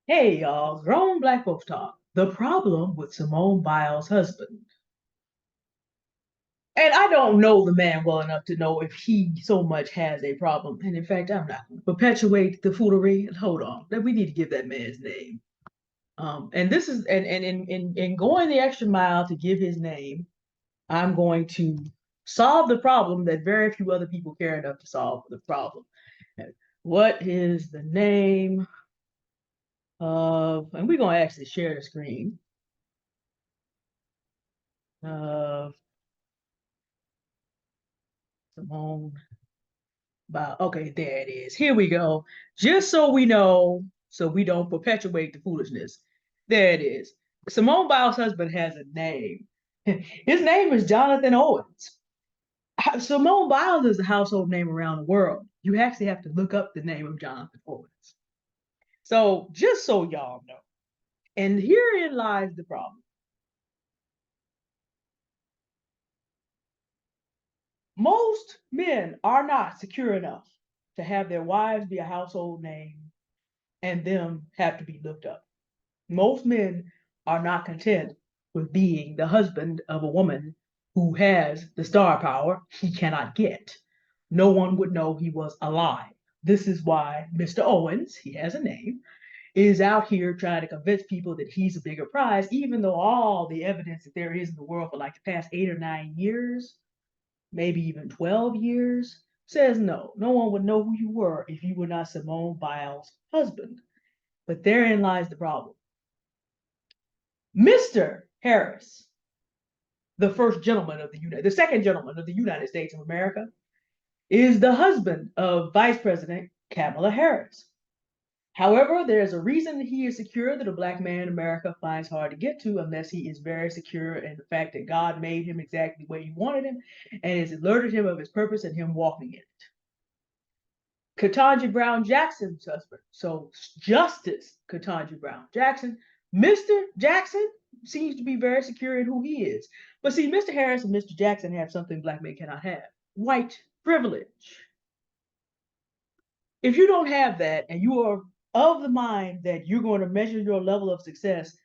Hey y'all, grown black folks talk. The problem with Simone Biles' husband. And I don't know the man well enough to know if he so much has a problem. And in fact, I'm not going to perpetuate the foolery. Hold on, that we need to give that man's name. And this is and in going the extra mile to give his name, I'm going to solve the problem that very few other people care enough to solve the problem. What is the name of? And we're gonna actually share the screen of Simone okay, there it is. Here we go. Just so we know, so we don't perpetuate the foolishness. There it is. Simone Biles' husband has a name. His name is Jonathan Owens. Simone Biles is a household name around the world. You actually have to look up the name of Jonathan Owens. So just so y'all know. And herein lies the problem. Most men are not secure enough to have their wives be a household name and them have to be looked up. Most men are not content with being the husband of a woman who has the star power he cannot get. No one would know he was alive. This is why Mr. Owens, he has a name, is out here trying to convince people that he's a bigger prize, even though all the evidence that there is in the world for like the past 8 or 9 years, maybe even 12 years, says no. No one would know who you were if you were not Simone Biles' husband. But therein lies the problem. Mr. Harris, the second gentleman of the United States of America, is the husband of Vice President Kamala Harris. However, there's a reason that he is secure that a black man in America finds hard to get to unless he is very secure in the fact that God made him exactly the way he wanted him and has alerted him of his purpose and him walking in it. Ketanji Brown Jackson's husband. So Justice Ketanji Brown Jackson. Mr. Jackson seems to be very secure in who he is. But see, Mr. Harris and Mr. Jackson have something black men cannot have: white privilege. If you don't have that and you are of the mind that you're going to measure your level of success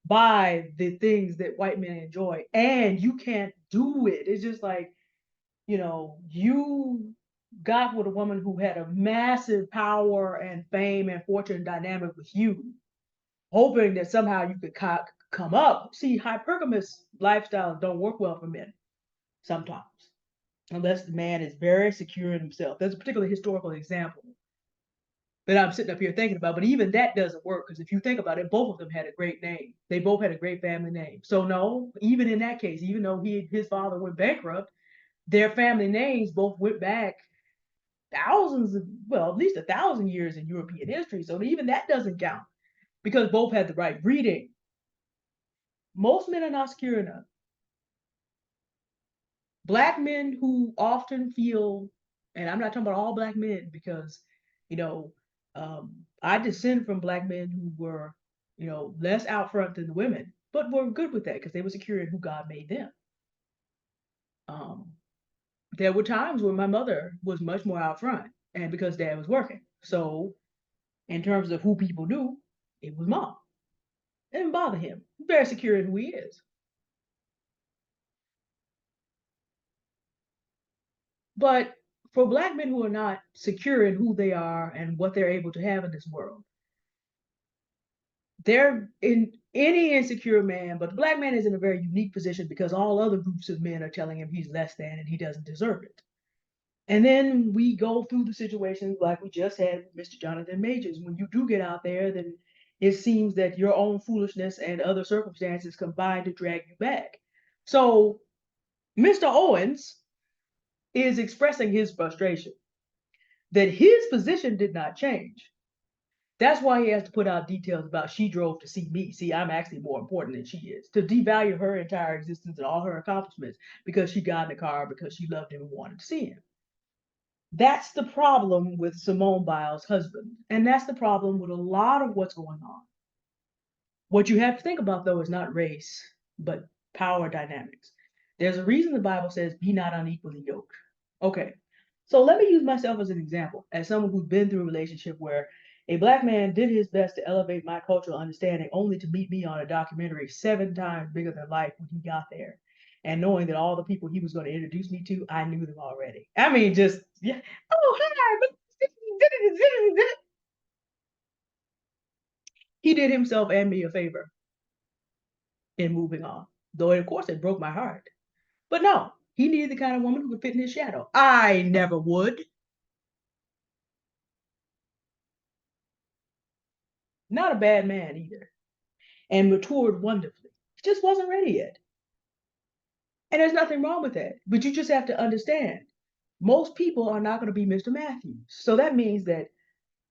by the things that white men enjoy and you can't do it, it's just like, you got with a woman who had a massive power and fame and fortune dynamic with you, hoping that somehow you could come up. See, hypergamous lifestyles don't work well for men sometimes, unless the man is very secure in himself. There's a particular historical example that I'm sitting up here thinking about, but even that doesn't work because if you think about it, both of them had a great name. They both had a great family name. So no, even in that case, even though his father went bankrupt, their family names both went back thousands of, well, at least 1,000 years in European history. So even that doesn't count because both had the right breeding. Most men are not secure enough. Black men who often feel, and I'm not talking about all black men because, you know, I descend from black men who were, less out front than the women, but were good with that because they were secure in who God made them. Um, there were times when my mother was much more out front, and because dad was working. So, in terms of who people knew, it was mom. It didn't bother him. He's very secure in who he is. But for black men who are not secure in who they are and what they're able to have in this world, they're in any insecure man, but the black man is in a very unique position because all other groups of men are telling him he's less than and he doesn't deserve it. And then we go through the situations like we just had with Mr. Jonathan Majors. When you do get out there, then it seems that your own foolishness and other circumstances combine to drag you back. So Mr. Owens is expressing his frustration that his position did not change. That's why he has to put out details about she drove to see me. See, I'm actually more important than she is. To devalue her entire existence and all her accomplishments because she got in the car because she loved him and wanted to see him. That's the problem with Simone Biles' husband. And that's the problem with a lot of what's going on. What you have to think about, though, is not race, but power dynamics. There's a reason the Bible says, be not unequally yoked. Okay, so let me use myself as an example, as someone who's been through a relationship where A black man did his best to elevate my cultural understanding, only to meet me on a documentary 7 times bigger than life when he got there. And knowing that all the people he was going to introduce me to, I knew them already. I mean, just, yeah. Oh, hi. He did himself and me a favor in moving on. Though, of course, it broke my heart. But no, he needed the kind of woman who could fit in his shadow. I never would. Not a bad man either. And matured wonderfully. He just wasn't ready yet. And there's nothing wrong with that. But you just have to understand most people are not going to be Mr. Matthews. So that means that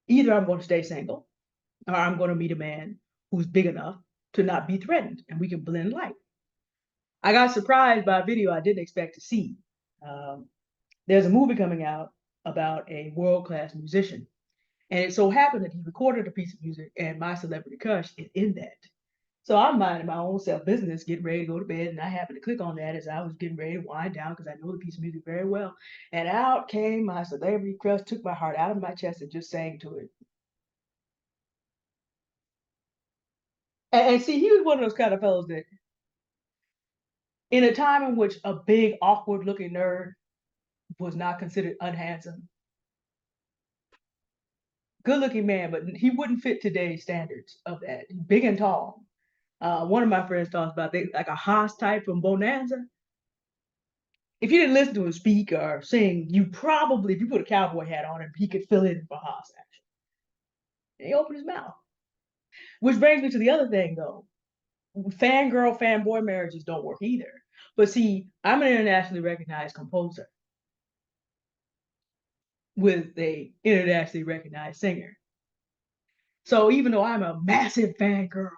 either I'm going to stay single or I'm going to meet a man who's big enough to not be threatened and we can blend life. I got surprised by a video I didn't expect to see. Um, there's a movie coming out about a world class musician. And it so happened that he recorded a piece of music and my celebrity crush is in that. So I'm minding my own self business, getting ready to go to bed, and I happened to click on that as I was getting ready to wind down because I know the piece of music very well. And out came my celebrity crush, took my heart out of my chest and just sang to it. And see, he was one of those kind of fellows that, in a time in which a big, awkward-looking nerd was not considered unhandsome, good-looking man, but he wouldn't fit today's standards of that. Big and tall. One of my friends talks about like a Haas type from Bonanza. If you didn't listen to him speak or sing, you probably, if you put a cowboy hat on him, he could fill in for Haas, actually. And he opened his mouth. Which brings me to the other thing, though. Fangirl, fanboy marriages don't work either. But see, I'm an internationally recognized composer with a internationally recognized singer. So even though I'm a massive fangirl,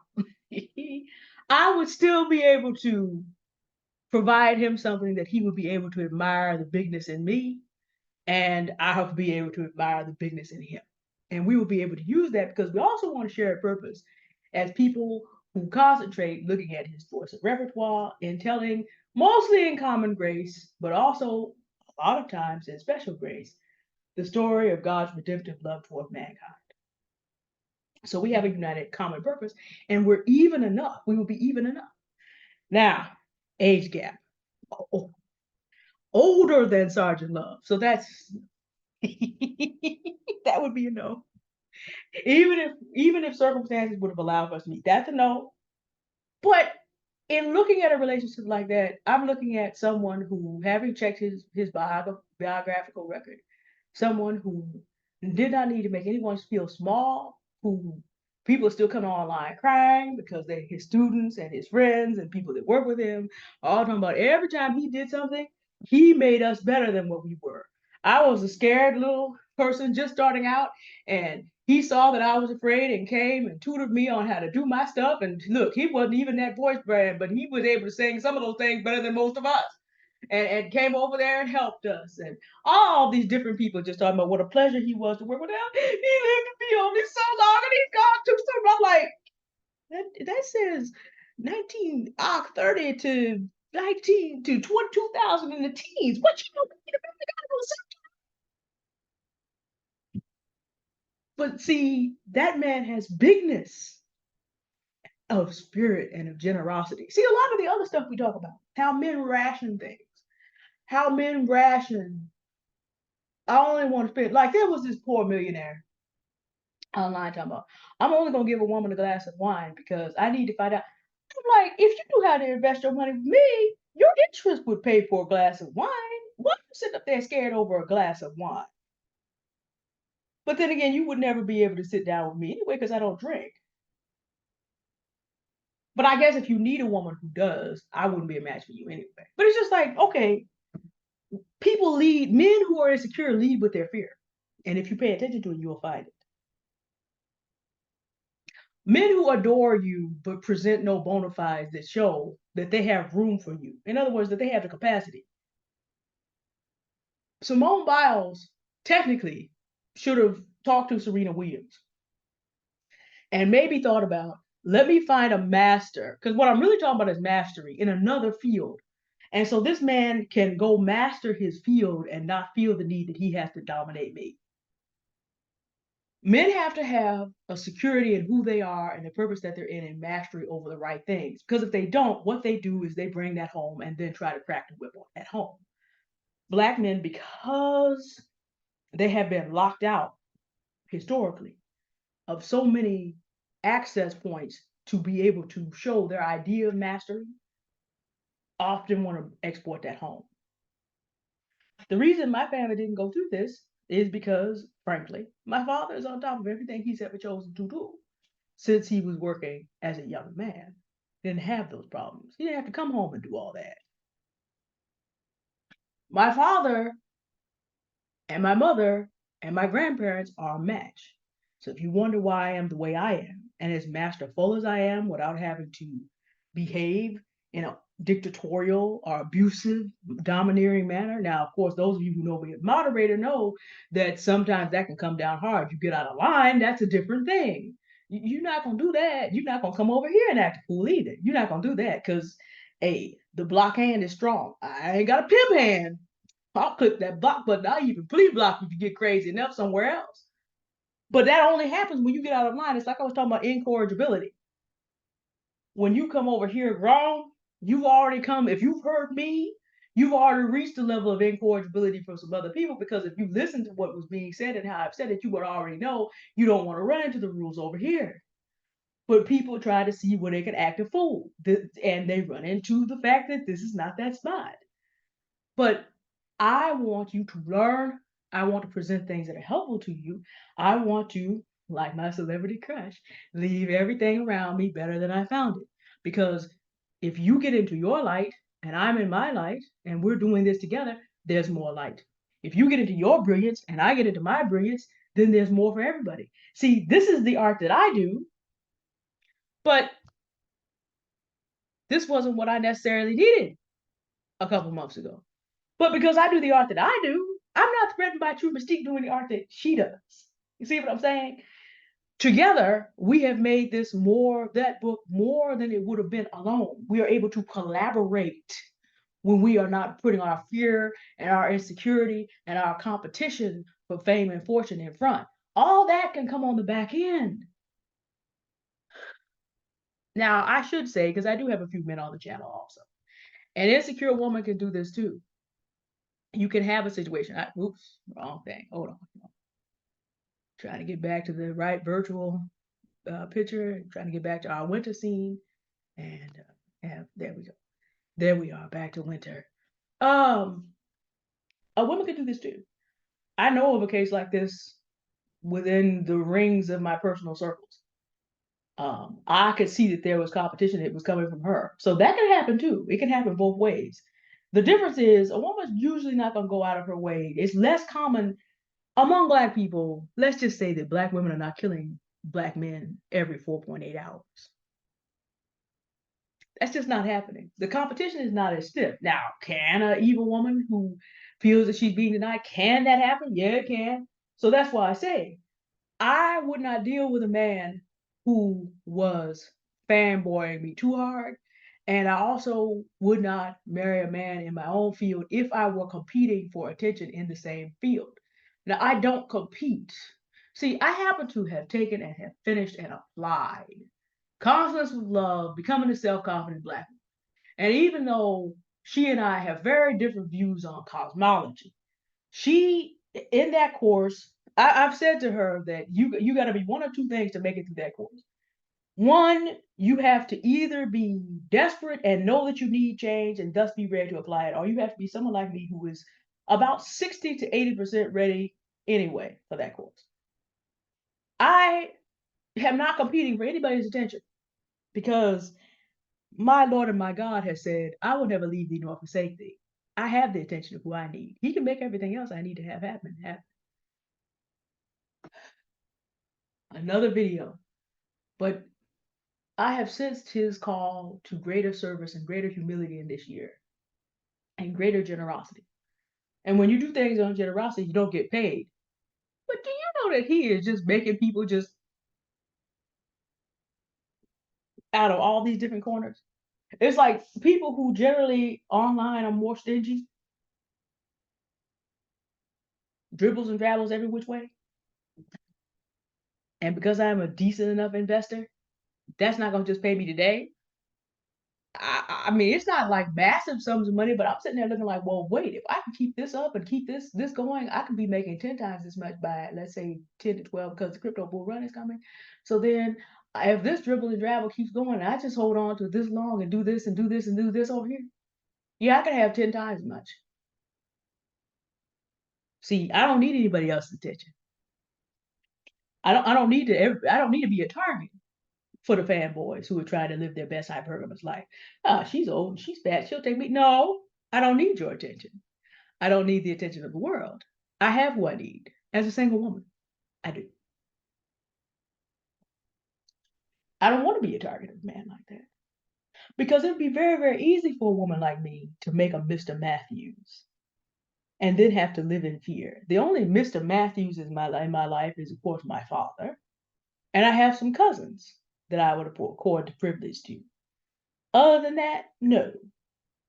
I would still be able to provide him something that he would be able to admire the bigness in me, and I have to be able to admire the bigness in him. And we will be able to use that because we also want to share a purpose as people who concentrate looking at his voice and repertoire and telling, mostly in common grace, but also a lot of times in special grace, the story of God's redemptive love toward mankind. So we have a united common purpose, and we're even enough. We will be even enough. Now, age gap. Oh, older than Sergeant Love. So that's that would be a no. Even if circumstances would have allowed us to meet, that's a no. But in looking at a relationship like that, I'm looking at someone who, having checked his biographical record, someone who did not need to make anyone feel small, who people are still coming online crying because they're his students and his friends and people that work with him, all talking about every time he did something, he made us better than what we were. I was a scared little person just starting out, and he saw that I was afraid and came and tutored me on how to do my stuff. And look, he wasn't even that voice brand, but he was able to sing some of those things better than most of us. And came over there and helped us. And all these different people just talking about what a pleasure he was to work with him. He lived to be only so long and he's gone too soon. I'm like, that says 1930 to 19 to 2000 in the teens. What you know? But see, that man has bigness of spirit and of generosity. See, a lot of the other stuff we talk about, how men ration things, how men ration. I only want to spend, like, there was this poor millionaire online talking about, I'm only going to give a woman a glass of wine because I need to find out. I'm like, if you knew how to invest your money with me, your interest would pay for a glass of wine. Why are you sitting up there scared over a glass of wine? But then again, you would never be able to sit down with me anyway because I don't drink. But I guess if you need a woman who does, I wouldn't be a match for you anyway. But it's just like, okay, people lead, men who are insecure lead with their fear. And if you pay attention to it, you'll find it. Men who adore you but present no bona fides that show that they have room for you. In other words, that they have the capacity. Simone Biles technically should have talked to Serena Williams and maybe thought about, let me find a master. Because what I'm really talking about is mastery in another field. And so this man can go master his field and not feel the need that he has to dominate me. Men have to have a security in who they are and the purpose that they're in and mastery over the right things. Because if they don't, what they do is they bring that home and then try to crack the whip on at home. Black men, because they have been locked out historically of so many access points to be able to show their idea of mastery, often want to export that home. The reason my family didn't go through this is because, frankly, my father is on top of everything he's ever chosen to do since he was working as a young man. Didn't have those problems. He didn't have to come home and do all that. My father and my mother and my grandparents are a match. So if you wonder why I am the way I am, and as masterful as I am without having to behave in a dictatorial or abusive, domineering manner. Now, of course, those of you who know me as moderator know that sometimes that can come down hard. You get out of line, that's a different thing. You're not gonna do that. You're not gonna come over here and act a fool either. You're not gonna do that because, hey, the block hand is strong. I ain't got a pimp hand. I'll click that block button. I'll even plea block if you get crazy enough somewhere else. But that only happens when you get out of line. It's like I was talking about incorrigibility. When you come over here grown, you've already come, if you've heard me, you've already reached the level of incorrigibility from some other people because if you listen to what was being said and how I've said it, you would already know you don't want to run into the rules over here. But people try to see where they can act a fool. And they run into the fact that this is not that spot. But I want you to learn. I want to present things that are helpful to you. I want to, like my celebrity crush, leave everything around me better than I found it. Because if you get into your light and I'm in my light and we're doing this together, there's more light. If you get into your brilliance and I get into my brilliance, then there's more for everybody. See, this is the art that I do, but this wasn't what I necessarily needed a couple months ago. But because I do the art that I do, I'm not threatened by True Mystique doing the art that she does. You see what I'm saying? Together, we have made this more, that book, more than it would have been alone. We are able to collaborate when we are not putting our fear and our insecurity and our competition for fame and fortune in front. All that can come on the back end. Now, I should say, because I do have a few men on the channel also, an insecure woman can do this too. You can have a situation. Oops, wrong thing. Hold on. Trying to get back to the right virtual picture, trying to get back to our winter scene. And there we go. There we are, back to winter. Um, a woman could do this too. I know of a case like this within the rings of my personal circles. I could see that there was competition that was coming from her. So that can happen too. It can happen both ways. The difference is a woman's usually not going to go out of her way. It's less common among Black people. Let's just say that Black women are not killing Black men every 4.8 hours. That's just not happening. The competition is not as stiff. Now, can an evil woman who feels that she's being denied, can that happen? Yeah, it can. So that's why I say I would not deal with a man who was fanboying me too hard. And I also would not marry a man in my own field if I were competing for attention in the same field. Now, I don't compete. See, I happen to have taken and have finished and applied Confidence with Love, Becoming a Self-Confident Black Woman. And even though she and I have very different views on cosmology, she, in that course, I've said to her that you got to be one or two things to make it through that course. One, you have to either be desperate and know that you need change and thus be ready to apply it, or you have to be someone like me who is about 60 to 80% ready anyway for that course. I am not competing for anybody's attention because my Lord and my God has said, I will never leave thee nor forsake thee. I have the attention of who I need. He can make everything else I need to have happen. Another video. But I have sensed his call to greater service and greater humility in this year and greater generosity. And when you do things on generosity, you don't get paid. But do you know that he is just making people just out of all these different corners? It's like people who generally online are more stingy, dribbles and drabbles every which way. And because I'm a decent enough investor, that's not gonna just pay me today. I mean, it's not like massive sums of money, but I'm sitting there looking like, well, wait, if I can keep this up and keep this going, I can be making 10 times as much by, let's say, 10 to 12 because the crypto bull run is coming. So then if this dribble and drabble keeps going, I just hold on to this long and do this and do this and do this over here. Yeah, I can have 10 times as much. See, I don't need anybody else's attention. I don't need to be a target for the fanboys who are trying to live their best hypergamous life. Oh, she's old and she's fat. She'll take me. No, I don't need your attention. I don't need the attention of the world. I have what I need as a single woman. I do. I don't want to be a target of a man like that because it'd be very, very easy for a woman like me to make a Mr. Matthews and then have to live in fear. The only Mr. Matthews in my life is, of course, my father, and I have some cousins that I would accord the privilege to. Other than that, no.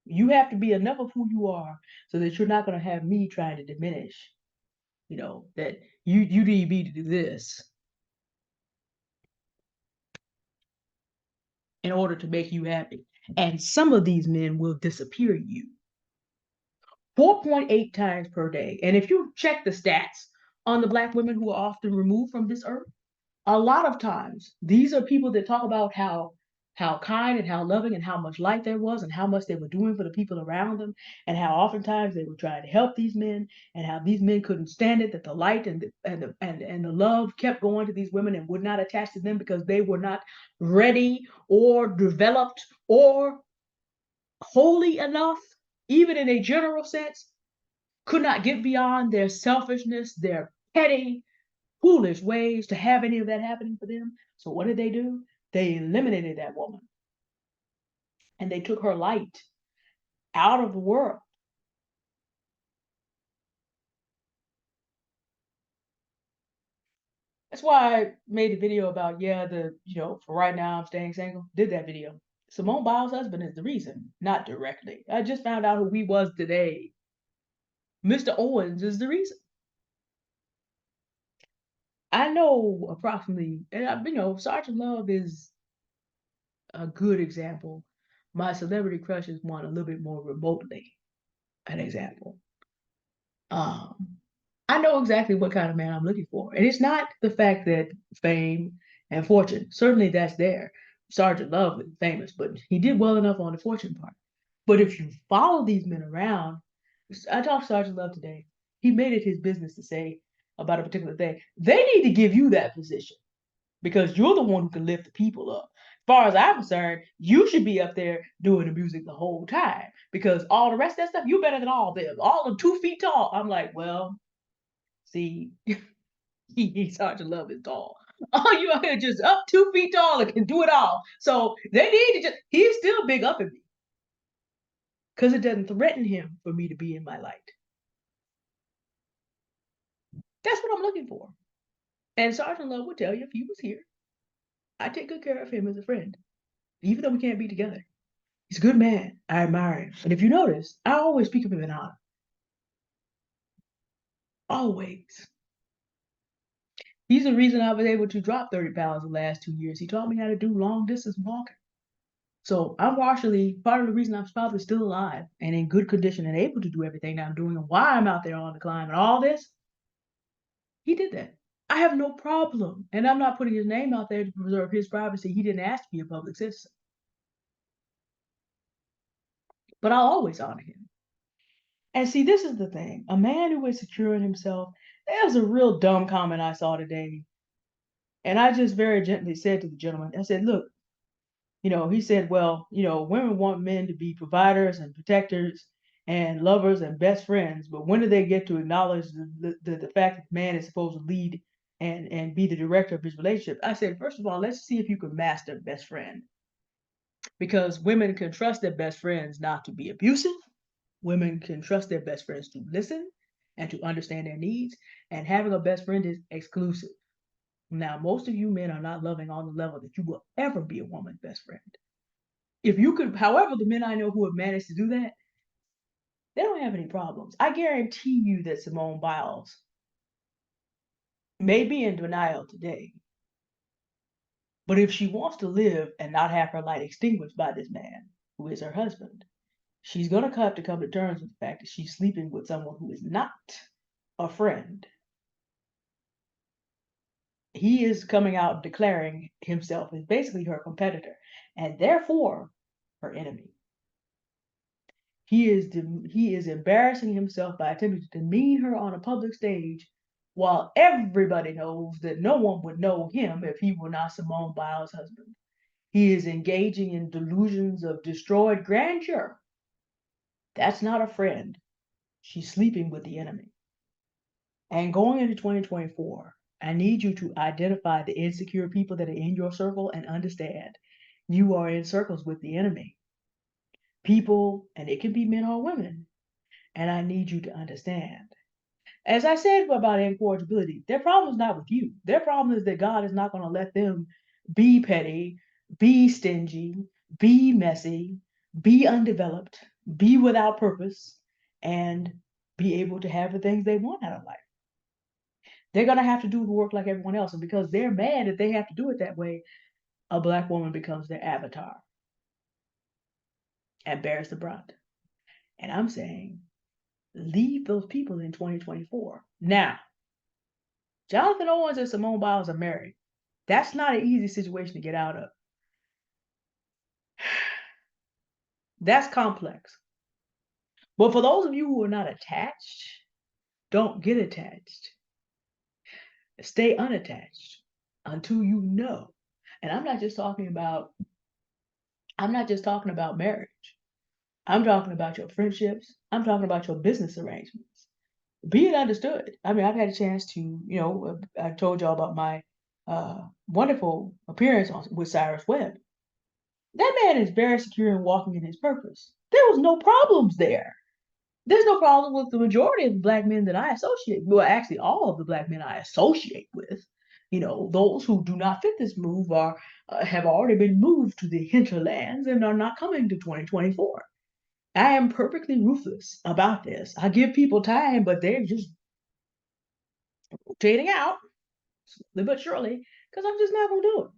You have to be enough of who you are so that you're not going to have me trying to diminish, that you need me to do this in order to make you happy. And some of these men will disappear you 4.8 times per day. And if you check the stats on the Black women who are often removed from this earth, a lot of times these are people that talk about how kind and how loving and how much light there was and how much they were doing for the people around them and how oftentimes they were trying to help these men and how these men couldn't stand it, that the light and the love kept going to these women and would not attach to them because they were not ready or developed or holy enough, even in a general sense, could not get beyond their selfishness, their petty foolish ways to have any of that happening for them. So what did they do? They eliminated that woman and they took her light out of the world. That's why I made the video about, for right now I'm staying single. Did that video. Simone Biles' husband is the reason, not directly. I just found out who he was today. Mr. Owens is the reason. I know approximately, and Sergeant Love is a good example. My celebrity crush is one a little bit more remotely an example. Um, I know exactly what kind of man I'm looking for. And it's not the fact that fame and fortune, certainly that's there. Sergeant Love was famous, but he did well enough on the fortune part. But if you follow these men around, I talked to Sergeant Love today. He made it his business to say about a particular thing. They need to give you that position because you're the one who can lift the people up. As far as I'm concerned, you should be up there doing the music the whole time because all the rest of that stuff, you're better than all of them. All of them 2 feet tall. I'm like, well, see, he's hard to love is tall. Oh, you out here just up 2 feet tall and can do it all. So they need to he's still big up in me because it doesn't threaten him for me to be in my light. That's what I'm looking for. And Sergeant Love would tell you if he was here, I take good care of him as a friend, even though we can't be together. He's a good man. I admire him. And if you notice, I always speak of him in honor. Always. He's the reason I was able to drop 30 pounds the last 2 years. He taught me how to do long distance walking. So I'm partially part of the reason I'm probably still alive and in good condition and able to do everything that I'm doing and why I'm out there on the climb and all this. He did that. I have no problem. And I'm not putting his name out there to preserve his privacy. He didn't ask to be a public citizen. But I'll always honor him. And see, this is the thing. A man who is secure in himself, there's a real dumb comment I saw today. And I just very gently said to the gentleman, I said, look, he said, well, women want men to be providers and protectors and lovers and best friends, but when do they get to acknowledge the fact that man is supposed to lead and be the director of his relationship? I said, first of all, let's see if you can master best friend. Because women can trust their best friends not to be abusive. Women can trust their best friends to listen and to understand their needs. And having a best friend is exclusive. Now, most of you men are not loving on the level that you will ever be a woman's best friend. If you could, however, the men I know who have managed to do that, they don't have any problems. I guarantee you that Simone Biles may be in denial today, But if she wants to live and not have her light extinguished by this man, who is her husband, she's going to have to come to terms with the fact that she's sleeping with someone who is not a friend. He is coming out declaring himself as basically her competitor and therefore her enemy. He is embarrassing himself by attempting to demean her on a public stage while everybody knows that no one would know him if he were not Simone Biles' husband. He is engaging in delusions of destroyed grandeur. That's not a friend. She's sleeping with the enemy. And going into 2024, I need you to identify the insecure people that are in your circle and understand you are in circles with the enemy. People, and it can be men or women, and I need you to understand. As I said about incorrigibility, their problem is not with you. Their problem is that God is not going to let them be petty, be stingy, be messy, be undeveloped, be without purpose, and be able to have the things they want out of life. They're going to have to do the work like everyone else. And because they're mad that they have to do it that way, a Black woman becomes their avatar and bears the brunt. And I'm saying, leave those people in 2024. Now, Jonathan Owens and Simone Biles are married. That's not an easy situation to get out of. That's complex. But for those of you who are not attached, don't get attached. Stay unattached until you know. And I'm not just talking about marriage. I'm talking about your friendships. I'm talking about your business arrangements. Be it understood. I mean, I've had a chance to, I told y'all about my wonderful appearance with Cyrus Webb. That man is very secure in walking in his purpose. There was no problems there. There's no problem with the majority of the Black men that I associate. Well, actually, all of the Black men I associate with. Those who do not fit this move have already been moved to the hinterlands and are not coming to 2024. I am perfectly ruthless about this. I give people time, but they're just rotating out slowly but surely because I'm just not going to do it.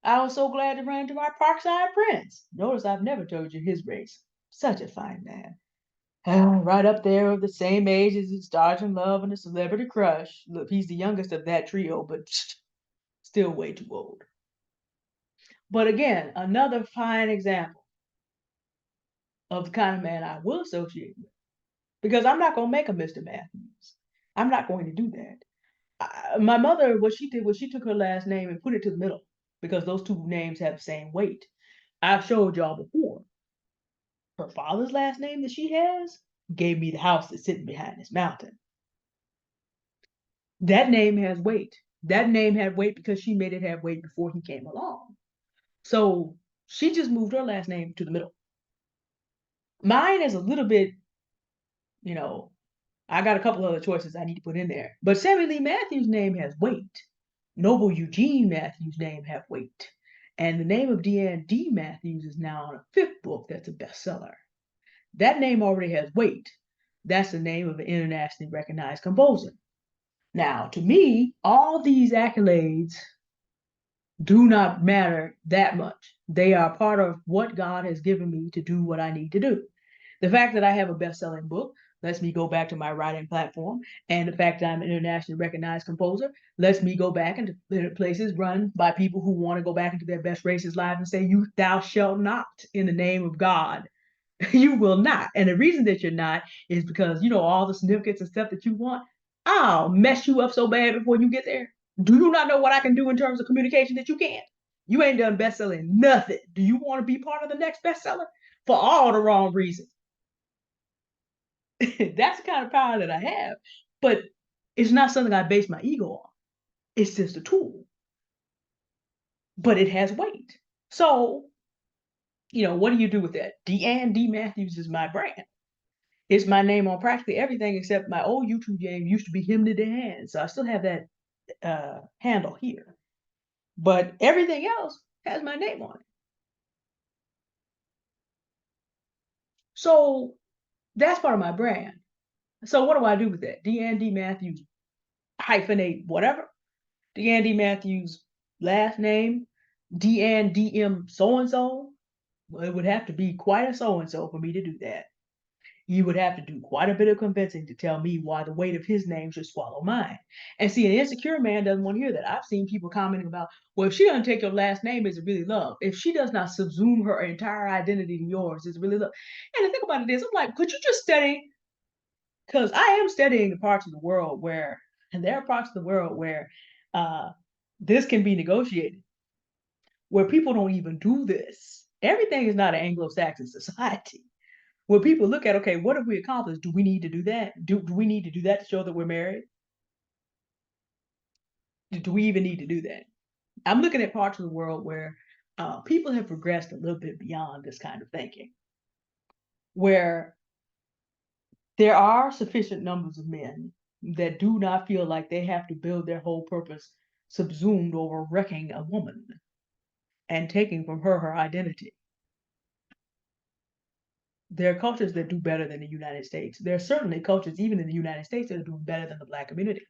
I was so glad to run into my Parkside Prince. Notice I've never told you his race. Such a fine man. Right up there of the same age as his Sergeant Love and the Celebrity Crush. Look, he's the youngest of that trio, but still way too old. But again, another fine example of the kind of man I will associate with. Because I'm not going to make a Mr. Matthews. I'm not going to do that. My mother, what she did was she took her last name and put it to the middle because those two names have the same weight. I've showed y'all before. Her father's last name that she has gave me the house that's sitting behind this mountain. That name has weight. That name had weight because she made it have weight before he came along. So she just moved her last name to the middle. Mine is a little bit, I got a couple other choices I need to put in there. But Samuel Lee Matthews' name has weight. Noble Eugene Matthews' name have weight. And the name of Deanne D. Matthews is now on a fifth book that's a bestseller. That name already has weight. That's the name of an internationally recognized composer. Now, to me, all these accolades do not matter that much. They are part of what God has given me to do what I need to do. The fact that I have a best-selling book lets me go back to my writing platform, and the fact that I'm an internationally recognized composer lets me go back into places run by people who want to go back into their best races lives and say, thou shalt not in the name of God. You will not. And the reason that you're not is because, all the significance and stuff that you want, I'll mess you up so bad before you get there. Do you not know what I can do in terms of communication that you can't? You ain't done best-selling nothing. Do you want to be part of the next bestseller? For all the wrong reasons. That's the kind of power that I have. But it's not something I base my ego on. It's just a tool. But it has weight. So, what do you do with that? Deanne D. Matthews is my brand. It's my name on practically everything except my old YouTube name used to be Him to Dan. So I still have that handle here. But everything else has my name on it. So that's part of my brand. So what do I do with that? Deanne D. Matthews hyphenate whatever. Deanne D. Matthews last name, DN DM so and so, well, it would have to be quite a so and so for me to do that. You would have to do quite a bit of convincing to tell me why the weight of his name should swallow mine. And see, an insecure man doesn't want to hear that. I've seen people commenting about, well, if she doesn't take your last name, is it really love? If she does not subsume her entire identity to yours, is it really love? And the thing about it is, I'm like, could you just study? Because I am studying the parts of the world where, and there are parts of the world where uh, this can be negotiated, where people don't even do this. Everything is not an Anglo-Saxon society where people look at, okay, what have we accomplished? Do we need to do that? Do we need to do that to show that we're married? Do we even need to do that? I'm looking at parts of the world where people have progressed a little bit beyond this kind of thinking, where there are sufficient numbers of men that do not feel like they have to build their whole purpose subsumed over wrecking a woman and taking from her identity. There are cultures that do better than the United States. There are certainly cultures, even in the United States, that are doing better than the Black community.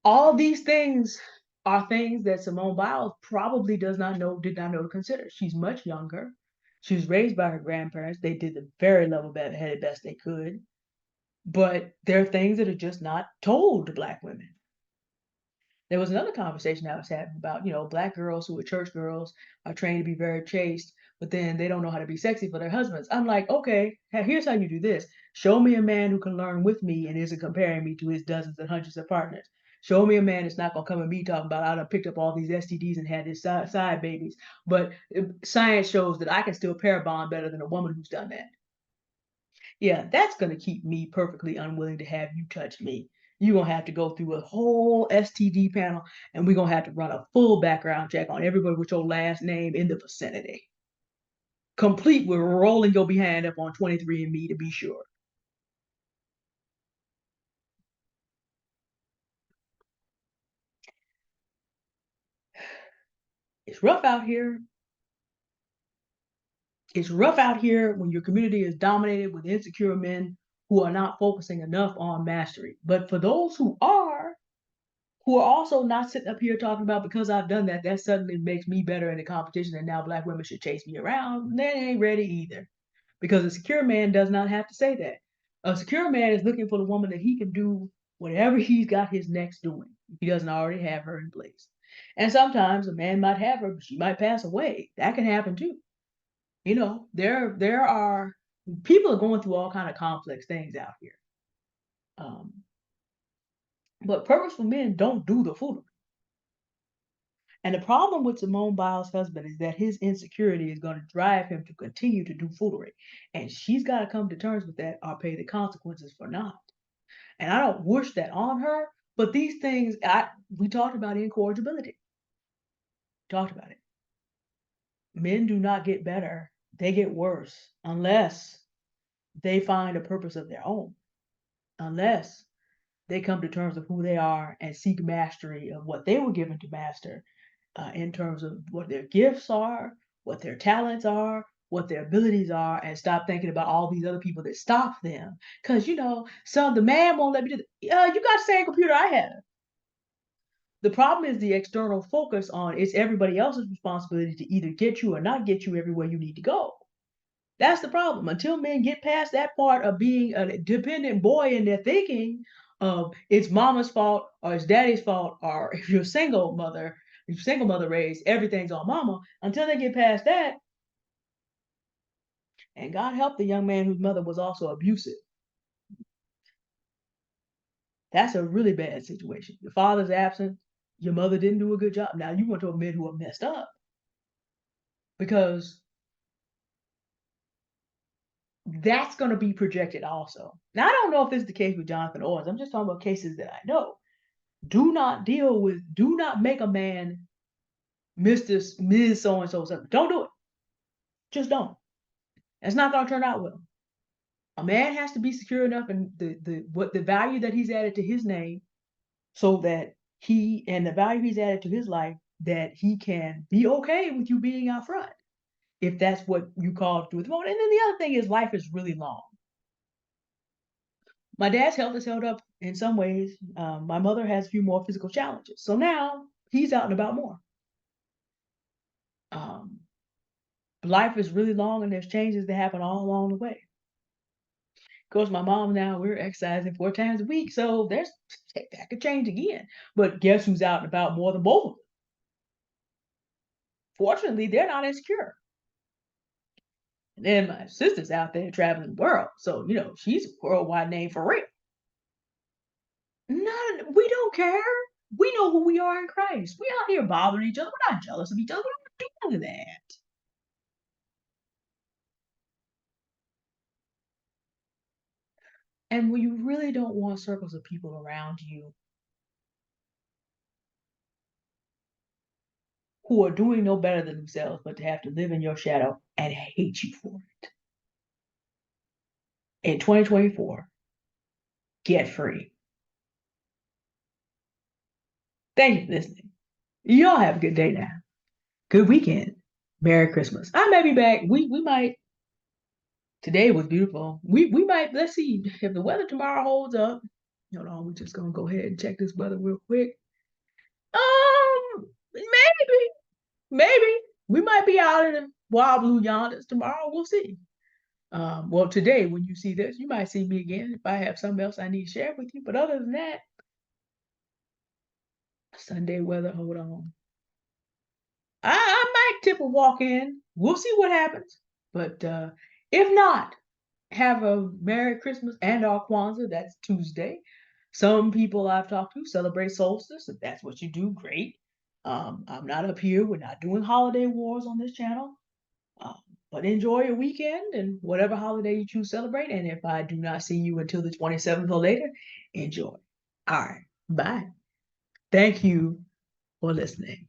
All these things are things that Simone Biles probably did not know to consider. She's much younger. She was raised by her grandparents. They did the very level-headed best they could. But there are things that are just not told to Black women. There was another conversation I was having about, Black girls who are church girls are trained to be very chaste, but then they don't know how to be sexy for their husbands. I'm like, okay, here's how you do this. Show me a man who can learn with me and isn't comparing me to his dozens and hundreds of partners. Show me a man that's not gonna come at me talking about I done picked up all these STDs and had this side babies. But science shows that I can still pair bond better than a woman who's done that. Yeah, that's going to keep me perfectly unwilling to have you touch me. You're going to have to go through a whole STD panel and we're going to have to run a full background check on everybody with your last name in the vicinity. Complete with rolling your behind up on 23andMe to be sure. It's rough out here. It's rough out here when your community is dominated with insecure men who are not focusing enough on mastery. But for those who are also not sitting up here talking about because I've done that, that suddenly makes me better in the competition and now Black women should chase me around. They ain't ready either. Because a secure man does not have to say that. A secure man is looking for the woman that he can do whatever he's got his next doing. If he doesn't already have her in place. And sometimes a man might have her, but she might pass away. That can happen too. There are people are going through all kind of complex things out here. Um, but purposeful men don't do the foolery. And the problem with Simone Biles' husband is that his insecurity is going to drive him to continue to do foolery. And she's got to come to terms with that or pay the consequences for not. And I don't wish that on her, but these things, we talked about incorrigibility. Talked about it. Men do not get better, they get worse unless they find a purpose of their own, unless they come to terms of who they are and seek mastery of what they were given to master in terms of what their gifts are, what their talents are, what their abilities are, and stop thinking about all these other people that stop them. Because, some the man won't let me do that. You got the same computer I have. The problem is the external focus on it's everybody else's responsibility to either get you or not get you everywhere you need to go. That's the problem. Until men get past that part of being a dependent boy in their thinking of it's mama's fault or it's daddy's fault, or if you're single mother raised, everything's on mama. Until they get past that, and God help the young man whose mother was also abusive. That's a really bad situation. Your father's absent, your mother didn't do a good job. Now you want to admit who are messed up because that's going to be projected also. Now I don't know if this is the case with Jonathan Owens. I'm just talking about cases that I know. Do not make a man Mr. Ms. So and so. Don't do it. Just don't. It's not going to turn out well. A man has to be secure enough in the value that he's added to his name so that the value he's added to his life that he can be okay with you being out front if that's what you call to do at the moment. And then the other thing is life is really long. My dad's health is held up in some ways. My mother has a few more physical challenges. So now he's out and about more. Um, Life is really long and there's changes that happen all along the way. Of course, my mom now, we're exercising 4 times a week, so that could change again. But guess who's out and about more than both of them? Fortunately, they're not insecure. And then my sister's out there traveling the world, so she's a worldwide name for real. None, we don't care. We know who we are in Christ. We out here bothering each other. We're not jealous of each other. We don't do none of that. And when you really don't want circles of people around you who are doing no better than themselves, but to have to live in your shadow and hate you for it. In 2024, get free. Thank you for listening. Y'all have a good day now. Good weekend. Merry Christmas. I may be back. We might. Today was beautiful. We might. Let's see if the weather tomorrow holds up. Hold on. We're just gonna go ahead and check this weather real quick. Maybe we might be out in the wild blue yonders tomorrow. We'll see. Well, today when you see this, you might see me again if I have something else I need to share with you. But other than that, Sunday weather. Hold on. I might tip a walk in. We'll see what happens. But if not, have a Merry Christmas and our Kwanzaa. That's Tuesday. Some people I've talked to celebrate solstice. If that's what you do, great. I'm not up here. We're not doing holiday wars on this channel. Um, but enjoy your weekend and whatever holiday you choose to celebrate. And if I do not see you until the 27th or later, enjoy. All right. Bye. Thank you for listening.